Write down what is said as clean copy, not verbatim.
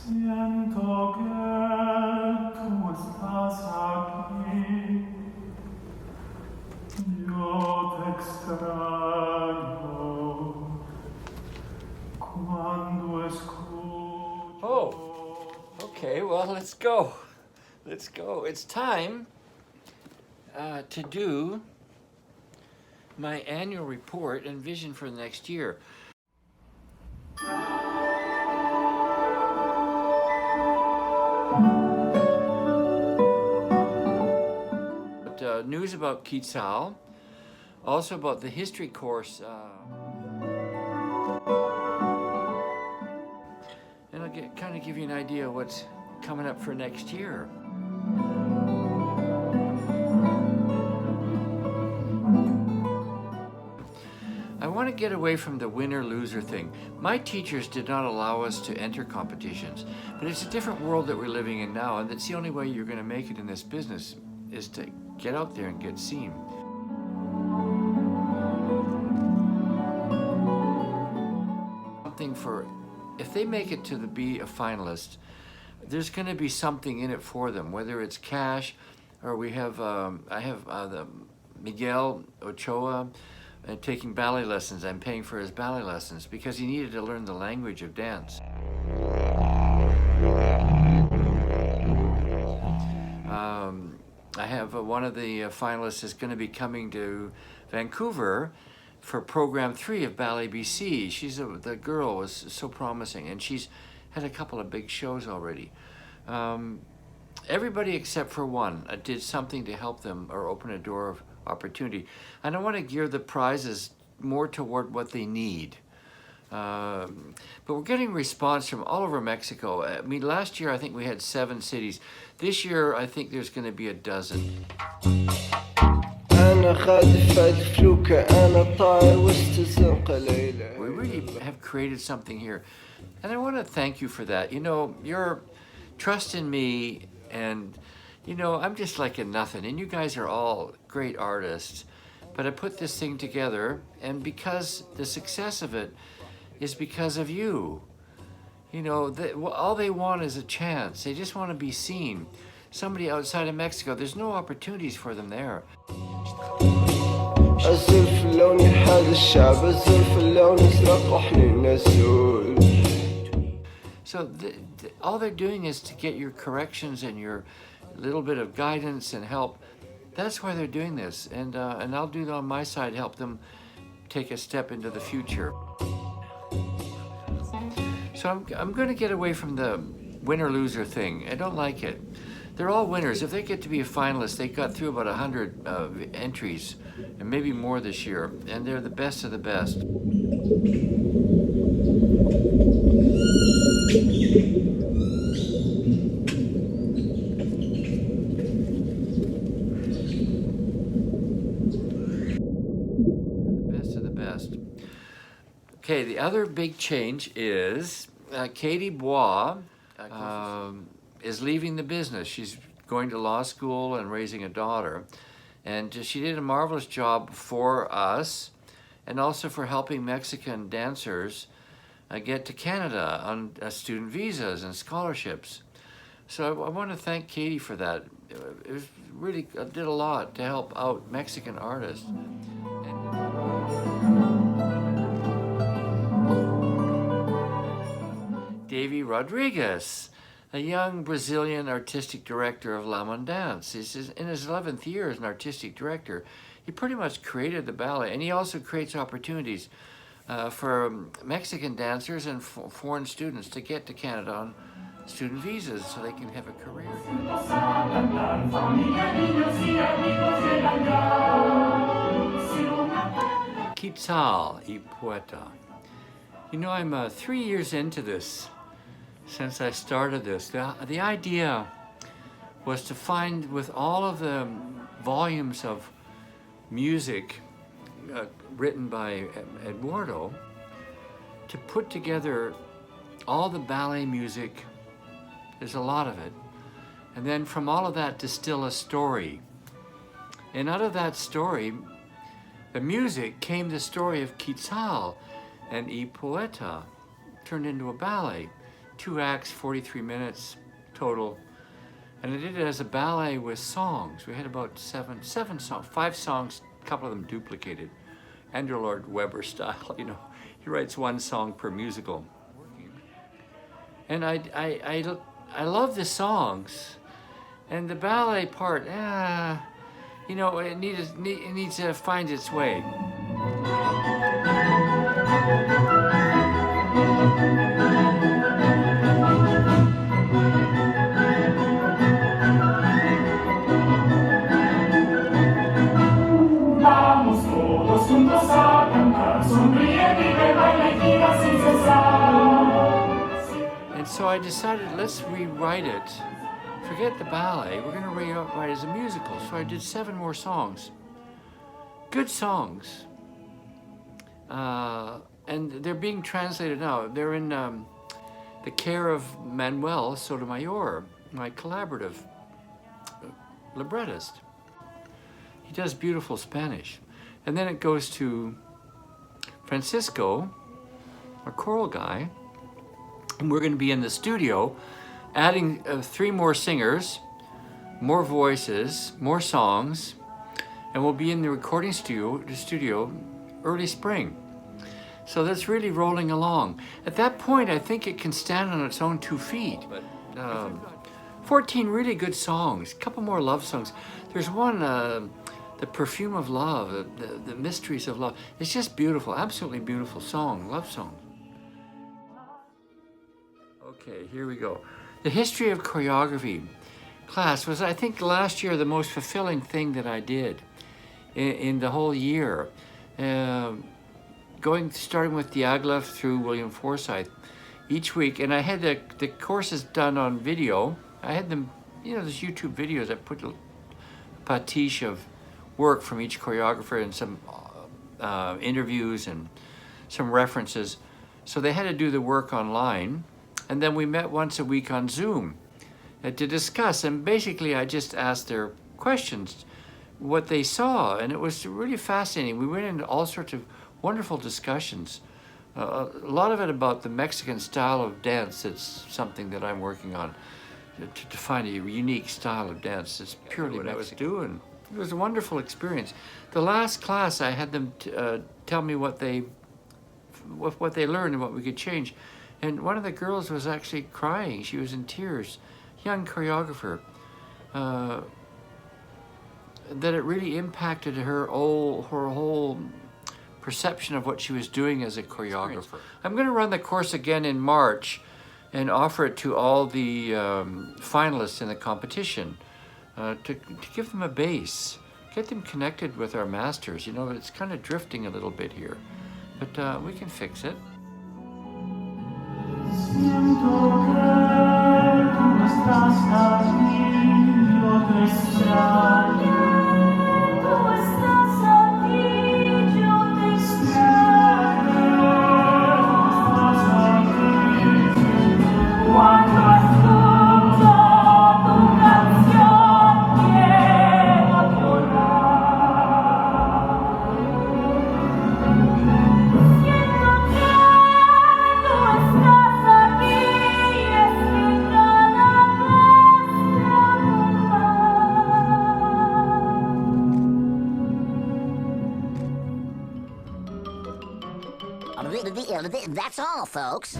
Siento que tú estás aquí. Yo te extraño cuando escucho. Oh, okay, well, let's go. Let's go. It's time to do my annual report and vision for the next year. News about Quetzal, also about the history course, and I'll kind of give you an idea of what's coming up for next year. I want to get away from the winner-loser thing. My teachers did not allow us to enter competitions, but it's a different world that we're living in now, and that's the only way you're going to make it in this business is to get out there and get seen. Something for, if they make it to be a finalist, there's going to be something in it for them, whether it's cash, or we have, I have the Miguel Ochoa taking ballet lessons. I'm paying for his ballet lessons because he needed to learn the language of dance. I have one of the finalists is going to be coming to Vancouver for Program 3 of Ballet BC. The girl was so promising, and she's had a couple of big shows already. Everybody except for one did something to help them or open a door of opportunity. And I want to gear the prizes more toward what they need. But we're getting response from all over Mexico. I mean, last year I think we had 7 cities. This year I think there's going to be a dozen. We really have created something here. And I want to thank you for that. You know, your trust in me, and you know, I'm just like a nothing, and you guys are all great artists. But I put this thing together, and because the success of it is because of you. You know, all they want is a chance. They just want to be seen. Somebody outside of Mexico, there's no opportunities for them there. So all they're doing is to get your corrections and your little bit of guidance and help. That's why they're doing this, and I'll do that on my side, help them take a step into the future. So I'm going to get away from the winner-loser thing. I don't like it. They're all winners. If they get to be a finalist, they got through about 100 entries, and maybe more this year, and they're the best of the best. Okay, the other big change is Katie Bois is leaving the business. She's going to law school and raising a daughter. And she did a marvelous job for us and also for helping Mexican dancers get to Canada on student visas and scholarships. So I want to thank Katie for that. It was really did a lot to help out Mexican artists. Davi Rodrigues, a young Brazilian artistic director of La Mondance. He's in his 11th year as an artistic director. He pretty much created the ballet, and he also creates opportunities for Mexican dancers and foreign students to get to Canada on student visas so they can have a career. Quetzal y Poeta. You know, I'm 3 years into this. Since I started this, the idea was to find, with all of the volumes of music written by Eduardo, to put together all the ballet music. There's a lot of it. And then from all of that, distill a story. And out of that story, the music came the story of Quetzal and Y Poeta, turned into a ballet. 2 acts, 43 minutes total. And I did it as a ballet with songs. We had about seven songs, 5 songs, a couple of them duplicated. Andrew Lloyd Webber style, you know. He writes 1 song per musical. And I love the songs. And the ballet part, you know, it needs to find its way. Vamos todos juntos a cantar, sonríe, vive, baila y gira sin cesar. And so I decided, let's rewrite it. Forget the ballet, we're gonna rewrite it as a musical. So I did 7 more songs. Good songs. And they're being translated now. They're in the care of Manuel Sotomayor, my collaborative librettist. He does beautiful Spanish. And then it goes to Francisco, our choral guy, and we're gonna be in the studio adding 3 more singers, more voices, more songs, and we'll be in the recording studio early spring. So that's really rolling along. At that point, I think it can stand on its own 2 feet. But 14 really good songs, a couple more love songs. There's one, The Perfume of Love, the Mysteries of Love. It's just beautiful, absolutely beautiful song, love song. Okay, here we go. The history of choreography class was, I think, last year the most fulfilling thing that I did in the whole year. Starting with Diaghilev through William Forsythe each week. And I had the courses done on video. I had them, you know, those YouTube videos. I put a pastiche of work from each choreographer and some interviews and some references. So they had to do the work online. And then we met once a week on Zoom to discuss. And basically, I just asked their questions, what they saw. And it was really fascinating. We went into all sorts of wonderful discussions. A lot of it about the Mexican style of dance. It's something that I'm working on to find a unique style of dance. It's purely what I was doing. It was a wonderful experience. The last class, I had them tell me what they learned and what we could change. And one of the girls was actually crying. She was in tears. Young choreographer. That it really impacted her whole perception of what she was doing as a choreographer. I'm going to run the course again in March and offer it to all the finalists in the competition to give them a base, get them connected with our masters. You know, it's kind of drifting a little bit here, but we can fix it. Siento que tú estás aquí, yo te extraño. Tú estás aquí, yo te extraño. Estás aquí. Cuando escucho tu canción, quiero llorar. Siento que tú estás aquí, es que cada vez That's all, folks.